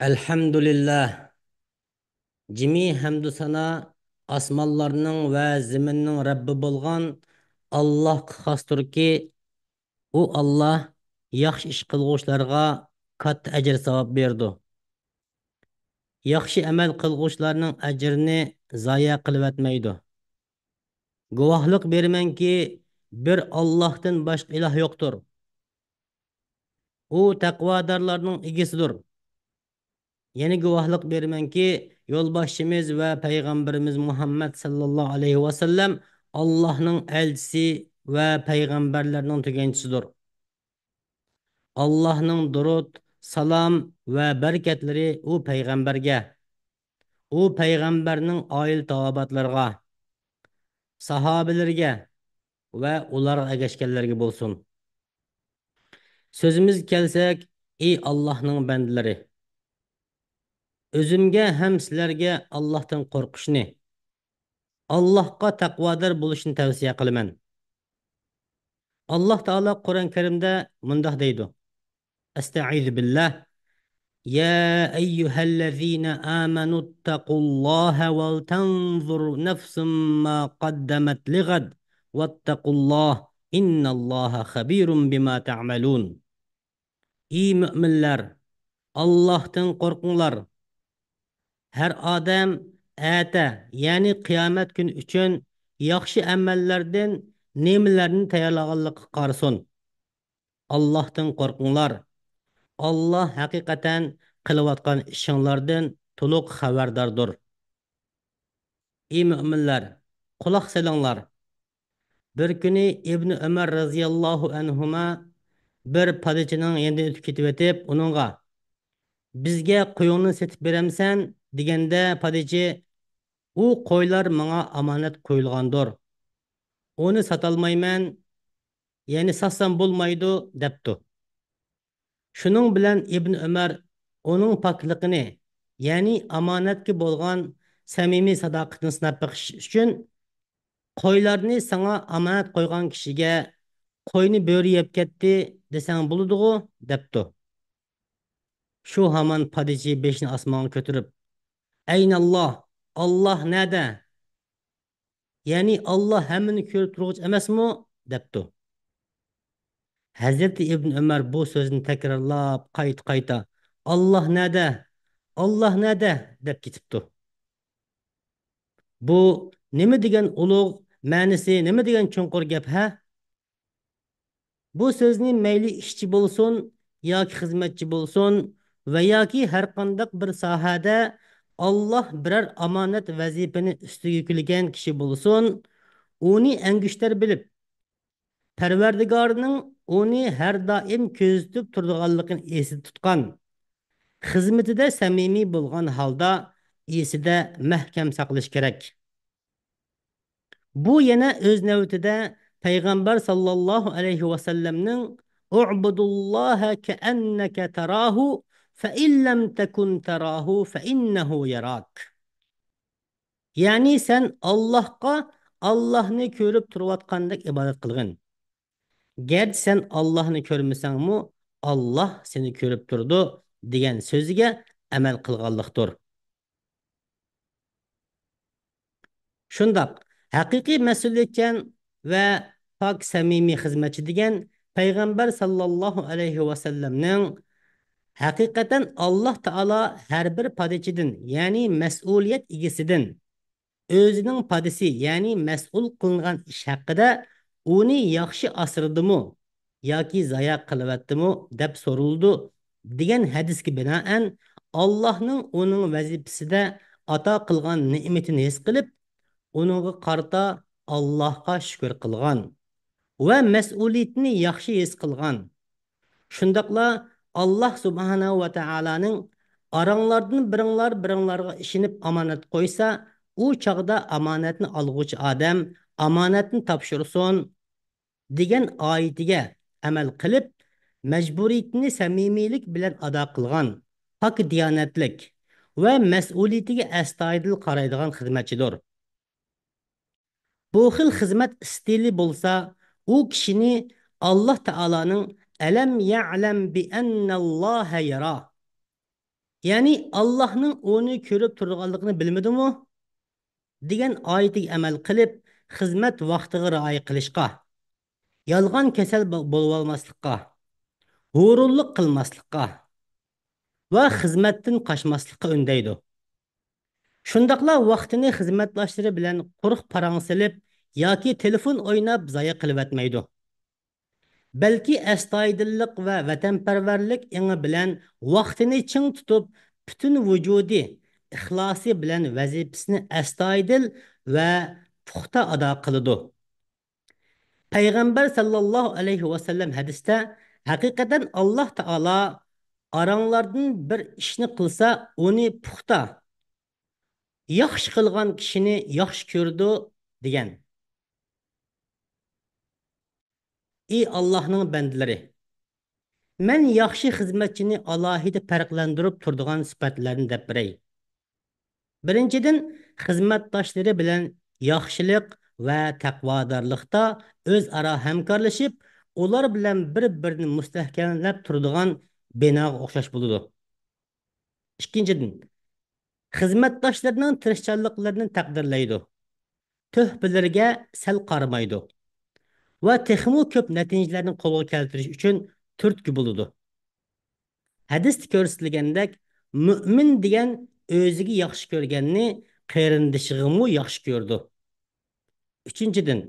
Elhamdülillah. Cimi hamdü sana asmanlarının ve ziminin Rabbi bolgan Allah xastur ki u Allah yaxşı iş qılğuçlarga katta ecir savab berdi. Yaxşı amel qılğuçlarning ajrini zaya qilib etmeydi. Guvahlık bermen ki bir Allah'tan başka ilah yoktur. U takvadarlarning egisidir. Yeni guvahlık bermen ki yolbaşımız ve peygamberimiz Muhammed sallallahu aleyhi ve sellem Allah'ın elçisi ve peygamberlerinin tügencisidir. Allah'ın durud, salam ve bereketleri o peygamberge, o peygamberinin ail tawabatlarga, sahabelerge ve ularga ergeşkenlerge bolsun. Sözümüz kelsek, ey Allah'ın bendileri, özümge hem sizlerge Allah'tan korkuşni, Allah'a taqvodor bo'lishni tavsiya qilaman. Alloh taolo Qur'on Karimda mundoq deydi: Estaizu billah. Ya ayyuhallazina amanu taqulloha wal tanzur nafsum ma qaddamat ligad wattaqulloh innalloha xabirum bima ta'malun. Ey müminler, Allah'tan korkunglar. Her adam ete yani kıyamet gün üçün yaxşı əməllərdən nemələrini tayarlağanlıqı qarsun. Allah'tan korkunglar. Allah hakikaten kılıvatkan işinlardan tuluq xabardardır. Ey müminler, kulaq selanglar. Bir günü İbn Ömer raziyallahu anhuma bir padişahın yanına ötüp ketip etip onunğa bizge qoyununu setip beremsen degende padişah u qoylar manga amanet koyulgandır. Onu satolmayman, yani satsam bulmaydı depti. Şunun bilen İbn Ömer onun paklıqını, yani amanetki bolgan samimi sadaqatini sınap bakış üçün qoylarını sana amanet koygan kişiге qoyunu böğrü yep ketdi desen buluduğu depti. Şu haman padişi beşini asmağını götürüp Eynallah, Allah nerede? Yani Allah hemmini körüp turğuç emasmı? Depti. Hazreti İbn Ömer bu sözünü tekrarlap qayta Allah nerede? Allah nerede? dep ketipti. Bu nima degan ulug' ma'nisi, nima degan chunqur gap ha? Bu so'zni mayli ishchi bo'lsin yoki xizmatchi bo'lsin va yoki har qanday bir sohada Alloh biror omonat vazifani ustiga yuklagan kishi bo'lsin, uni angishtar bilib Parvardigorining uni har doim ko'zitib turganligini esida tutgan, xizmatida samimiy bo'lgan holda esida mahkam saqlash kerak. Bu yana o'z navbatida payg'ambar sallallohu alayhi vasallamning "U'budullaha ka'annaka tarahu fa in lam takun tarahu fa innahu yarak." Yani sen Allah'a Allah'ını ko'rib turayotgandek ibodat qilgin. Gerçi sen Allah'ını görmesen mu Allah seni görüp turdu degan so'ziga amal qilganlikdir. Şundaq, haqiqiy mas'uliyatchan va pok samimiy xizmatchi degan payg'ambar sallallohu alayhi vasallamning haqiqatan Alloh taolo har bir padichidan, ya'ni mas'uliyat egasidan o'zining padisi, ya'ni mas'ul qilingan ish haqida uni yaxshi asradimi yoki zoya qilyaptimi deb so'rildi degan hadisga binoan Allohning uning vazifasida ato qilgan ne'matini his qilib uningga qarta Allohga shukr qilgan va mas'uliyatni yaxshi his qilgan. Shundaqla Allah subhanahu va taolaning aranglardan biringlarga ishinib omonat qo'ysa, u chaqda omonatni olg'uvchi odam omonatni topshirsin degan oyatiga amal qilib, majburiyatni samimiylik bilan ado qilgan, pok diyonatlik va mas'uliyatiga astoydil qaraydigan xizmatchidir. Bu xil xizmat stili bo'lsa, u kishini Alloh taolaning alam ya'lam bi annalloha yara. Ya'ni Allohning uni ko'rib turganligini bilmadimi degan oyatiga amal qilib, xizmat vaqtiga rioya qilishga, yolg'on kasal bo'lib olmaslikqa, hurunlik qilmaslikqa va xizmatdan qochmaslikqa undaydi. Shundaqla vaqtini xizmatdoshlari bilan quruq parang silib yoki telefon o'ynab zoya qilib o'tmaydi. Balki astoydillik va vatanparvarlik еңі bilan vaqtini ching tutib, butun vujudi, ixlosi bilan vazifasini astoydil va puxta ado qiladi. Payg'ambar sallallohu alayhi vasallam hadisda haqiqatan Alloh taolo oranglardan bir ishni qilsa, uni puxta, yaxshi qilgan kishini yaxshi ko'rdi degan. Ey Allohning bandalari, men yaxshi xizmatchini alohida farqlantirib turadigan sifatlarni deb beray. Birinchidan, xizmatdoshlari bilan yaxshilik va taqvodorlikda o'zaro hamkorlashib, ular bilan bir-birini mustahkamlab turadigan binoga o'xshash bo'ladi. Ikkinchidan, xizmatdoshlarining tirishchanliklarini taqdirlaydi, tuhfalarga sal qaramaydi va texmo ko'p natijalarni qo'lga keltirish uchun turtki bo'ladi. Hadisda ko'rsatilgandek, mu'min degan o'ziga yaxshi ko'rganni qarindishig'imi yaxshi ko'rdi. Uchinchidan,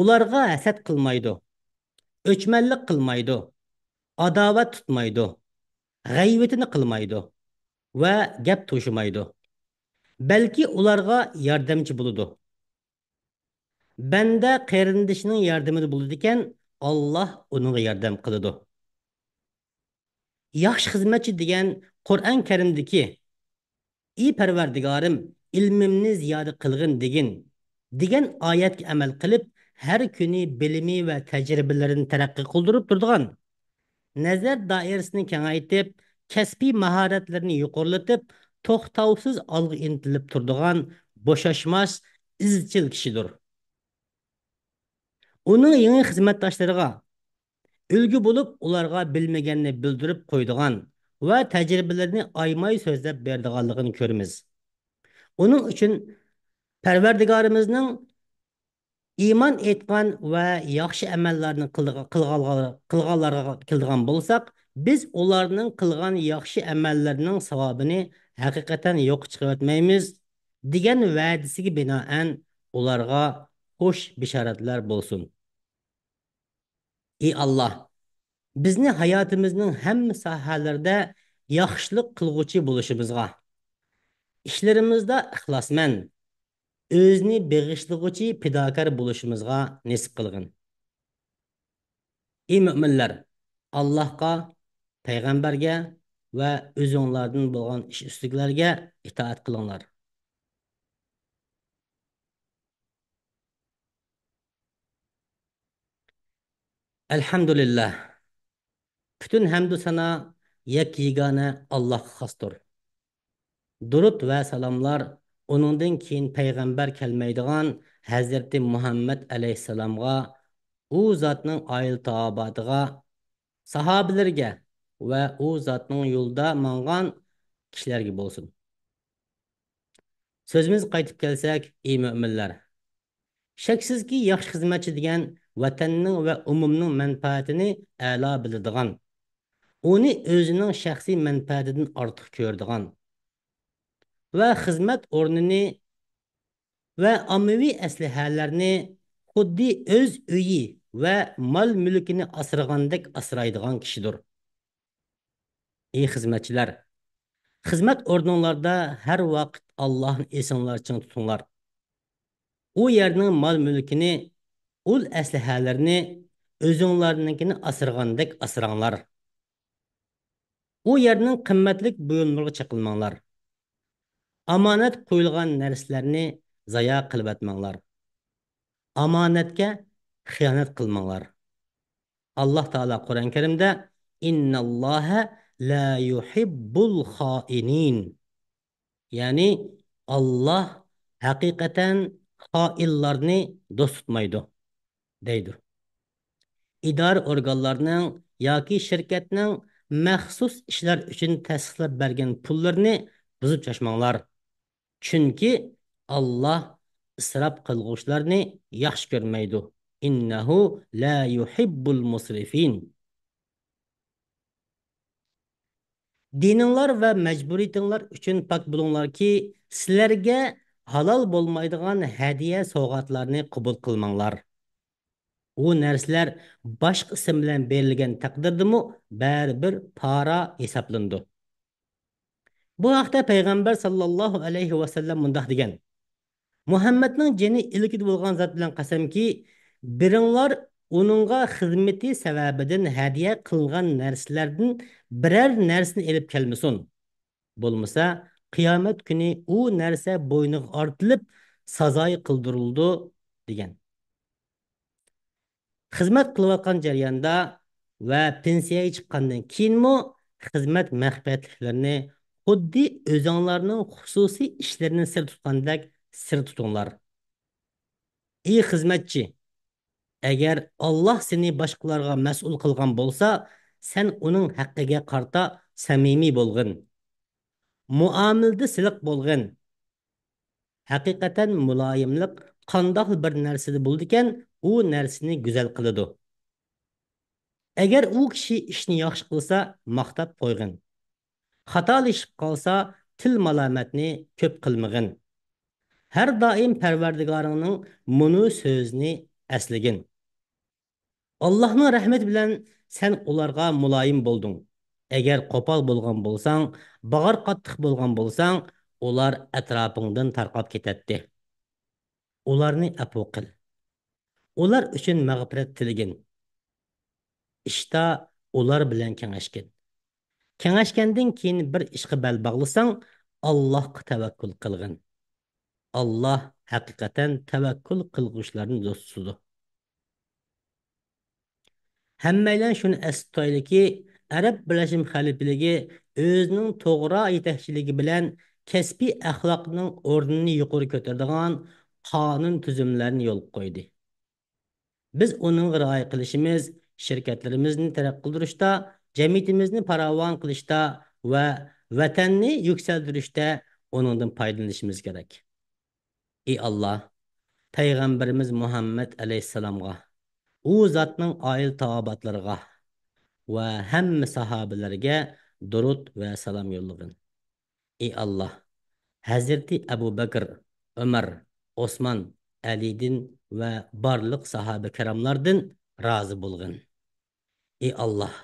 ularga hasad qilmaydi, o'chmanlik qilmaydi, adovat tutmaydi, g'ayvatini qilmaydi va gap to'shimaydi. Balki ularga yordamchi bo'ladi. Banda qarindishining yordamida bo'ladi ekan, Alloh unga yordam qiladi. Yaxshi xizmatchi degan Qur'on Karimdagi "Ey Parvardigorim, ilmimni ziyoda qilgin" degan oyatga amal qilib, har kuni bilimi va tajribalarini taraqqiy qildirib turadigan, nazar doirasini kengaytib, kasbiy mahoratlarini yuqorilatib, to'xtovsiz olg'a intilib turadigan bo'shashmas izchil kishidir. Uning yangi xizmatdoshlariga ulgu bo'lib, ularga bilmaganini bildirib qo'ydigan va tajribalarini aymay so'zlab berdiganligini ko'ramiz. Uning uchun Parvardigorimizning iymon etgan va yaxshi amallarni qilganlarga qildigan bo'lsak, biz ularning qilgan yaxshi amallarining savobini haqiqatan yo'q chiqarmaymiz degan va'dasiga binoan ularga xush bishoratlar bo'lsin. Ey Alloh, bizni hayotimizning hamma sohalarida yaxshilik qilguvchi bo'lishimizga, ishlarimizda ixlosmand, o'zni beg'ishlag'uchi fidokor bo'lishimizga nasib qilgin. Ey mo'minlar, Allohga, payg'ambarga va o'zinglardan bo'lgan ish ustilarga itoat qilinglar. Alhamdulillah. Bütün hamd sana yegana Allohga xosdir. Durud va salomlar uningdan keyin payg'ambar kelmaydigan Hazrati Muhammad alayhissalomga, u zotning oila taobatiga, sahobalarga va u zotning yo'lda mangan kishilarga bo'lsin. Sözümüz qaytib kelsak, ey mo'minlar, shaksizki yaxshi xizmatchi degan vatanning va umumning manfaatini a'lo biladigan, uni o'zining shaxsiy manfaatidan ortiq ko'radigan va xizmat o'rnini va ommaviy aslahalarni xuddi o'z uyi va mol mulkini asragandek asraydigan kishidir. Ey xizmatchilar, xizmat o'rninglarda har vaqt Allohni esinglarcha tutinglar. U yerning mol mulkini, ul aslahalarni o'zinglarninkini asragandek asranglar. U yerning qimmatlik buyumlariga chiqilmanglar. Amonat qo'yilgan narsalarni zoya qilib etmanglar. Amonatga xiyonat qilmanglar. Alloh taolo Qur'on Karimda innalloha la yuhibbul xoinin, ya'ni Alloh haqiqatan xoinlarni do'st tutmaydi deydi. İdare organlarının yoki shirkatning maxsus ishlar uchun tasdiqlab bergan pullarni buzib chashmanglar. Chunki Alloh isrof qilg'uvchilarni yaxshi ko'rmaydi. Innahu la yuhibbul musrifin. Dininglar va majburiyatinglar uchun pok bo'linglarki, sizlarga halol bo'lmaydigan hadiya sovg'atlarni qabul qilmanglar. U narsalar boshqa ism bilan berilgan taqdirdimi baribir pora hisoblandi. Bu haqda payg'ambar sallallohu alayhi vasallam mundoq degan: Muhammadning jini ilkida bo'lgan zot bilan qasamki, biringlar uningga xizmati sababidan hadiya qilgan narsalardan biror narsani elib kelmasin. Bo'lmasa, qiyomat kuni u narsa bo'yniga ortilib, sazoyi qildirildi degan. Xizmat qilayotgan jarayonda va pensiyaga chiqqandan keyinmi xizmat mahbiyatliklarini xuddi o'zinglarning xususiy ishlarini sir tutgandek sir tutinglar. Ey xizmatchi, agar Alloh seni boshqalarga mas'ul qilgan bo'lsa, sen uning haqqiga qarta samimiy bo'lgin. Muomilada siliq bo'lgin. Haqiqatan muloyimlik qandoq bir narsada bo'ldi ekan, u narsani go'zal qiladi. Agar u kishi ishni yaxshi qilsa, maqtab qo'ygin. Xatolashib qolsa, til malomatni ko'p qilmag'in. Har doim Parvardigoringning muni so'zini aslagin. Allohning rahmati bilan sen ularga muloyim bo'lding. Agar qo'pol bo'lgan bo'lsang, bag'ir qattiq bo'lgan bo'lsang, ular atrofingdan tarqab ketadi. Ularni afu qil. Ular uchun mag'firat tilagin. İşte ular bilan kengashgin. Kengashgandan keyin bir ishga bel bog'lasang, Allohga tavakkul qilgin. Alloh haqiqatan tavakkul qilguvchilarning do'stidir. Hammaylar shuni aslaylikki, Arab Birlashim Xalifaligi o'zining to'g'ri yetakchiligi bilan kasbiy axloqning o'rnini yuqori ko'taradigan qonun tuzumlarini yo'l qo'ydi. Biz uning rioya qilishimiz, shirkatlarimizni taraqqiy qildirishda, jamiyatimizni farovon qilishda va vatanni yuksaltirishda uningdan foydalanishimiz kerak. Ey Alloh, payg'ambarimiz Muhammad alayhisalomga, u zotning oil taobatlariga va hamma sahobalarga durud va salom yo'llagin. Ey Alloh, Hazreti Abu Bakr, Umar, Osman, Ali'din va barliq sahaba kiramlardan rozi bo'lgin. Ey Alloh,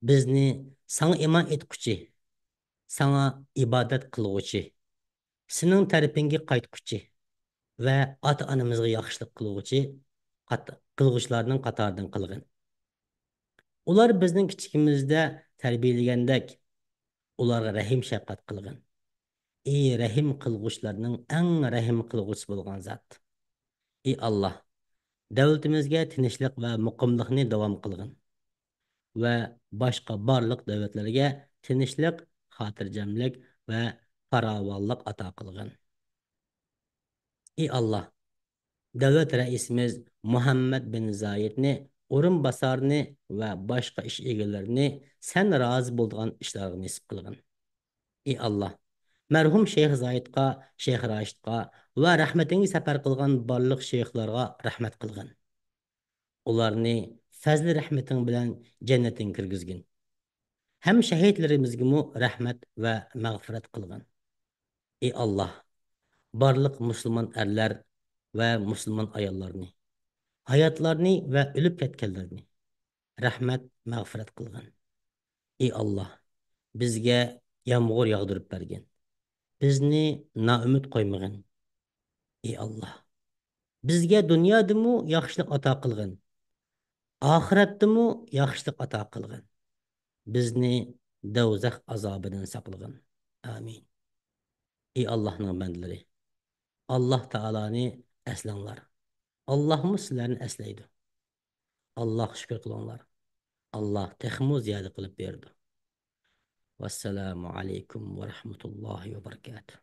bizni sana iman etguchi, sana ibodat qilguvchi, sening tarafingga qaytguchi va ota-onamizga yaxshilik qilguvchi qilg'uchilarning qatoridan qilgin. Ular bizning kichikimizda tarbiyalagandek, ularga rahim shafqat qilgin. Ey rahim qilg'uchilarning eng rahim qilg'uchisi bo'lgan zot. Ey Alloh, davlatimizga tinchlik va muqimlikni davom qilgin va boshqa barliq davlatlarga tinchlik, xotirjamlik va farovonlik ato qilgin. Ey Alloh, davlat raisimiz Muhammad bin Zayedni, o'rinbosarni va boshqa ish egalarini sen rozi bo'lgan ishlarga nisib qilgin. Ey Alloh, marhum Sheyx Zayedga, Sheyx Rashidga va rahmatingga safar qilgan barliq sheyxlarga rahmat qilgin. Ularni fazli rahmating bilan jannating kirgizgin. Ham shahidlarimizga rahmat va mag'firat qilgin. Ey Alloh, barliq musulmon erlar va musulmon ayollarni, hayotlarni va o'lib ketganlarni rahmat, mag'firat qilgin. Ey Alloh, bizga yomg'ir yog'dirib bergin. Bizni noumid qo'ymagin. Ey Alloh, bizga dunyodami yaxshilik ato qilgin. Oxiratdami yaxshilik ato qilgin. Bizni do'zax azobidan saqlagin. Amin. Ey Allohning bandalari, Alloh taoloni aslanglar. Allohmi sizlarni aslaydi. Alloh shukr qilinglar. Alloh texmu ziyoda qilib berdi. Vassalamu alaykum va rahmatullohi va barakatuh.